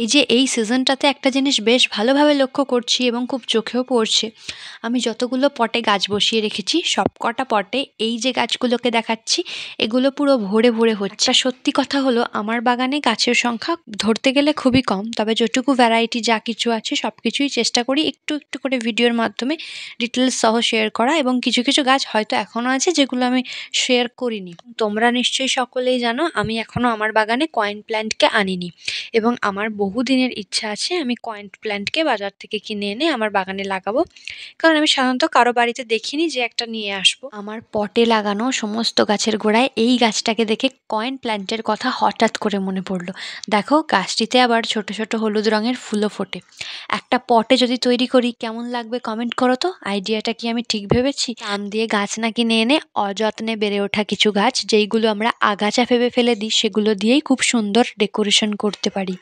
এই যে এই সিজনটাতে একটা জিনিস বেশ ভালোভাবে লক্ষ্য করছি এবং খুব চোখেও পড়ছে। আমি যতগুলো পটে গাছ বসিয়ে রেখেছি সবকটা পটে এই যে গাছগুলোকে দেখাচ্ছি এগুলো পুরো ভরে ভরে হচ্ছে। আর সত্যি কথা হলো আমার বাগানে গাছের সংখ্যা ধরতে গেলে খুবই কম, তবে যেটুকু ভ্যারাইটি যা কিছু আছে সব কিছুই চেষ্টা করি একটু একটু করে ভিডিওর মাধ্যমে ডিটেলস সহ শেয়ার করা, এবং কিছু কিছু গাছ হয়তো এখনও আছে যেগুলো আমি শেয়ার করিনি। তোমরা নিশ্চয়ই সকলেই জানো আমি এখনও আমার বাগানে কয়েন প্ল্যান্টকে আনিনি, এবং আমার বহুদিনের ইচ্ছা আছে আমি কয়েন প্ল্যান্টকে বাজার থেকে কিনে এনে আমার বাগানে লাগাবো, কারণ আমি সাধারণত কারো বাড়িতে দেখিনি যে একটা নিয়ে আসবো। আমার পটে লাগানো সমস্ত গাছের গোড়ায় এই গাছটাকে দেখে কয়েন প্ল্যান্টের কথা হঠাৎ করে মনে পড়লো। দেখো গাছটিতে আবার ছোট ছোট হলুদ রঙের ফুলও ফোটে। একটা পটে যদি তৈরি করি কেমন লাগবে কমেন্ট করো তো। আইডিয়াটা কি আমি ঠিক ভেবেছি? আম দিয়ে গাছ না কিনে এনে অযত্নে বেড়ে ওঠা কিছু গাছ যেইগুলো আমরা আগাছা ভেবে ফেলে দিই সেগুলো দিয়েই খুব সুন্দর ডেকোরেশন করতে পারি।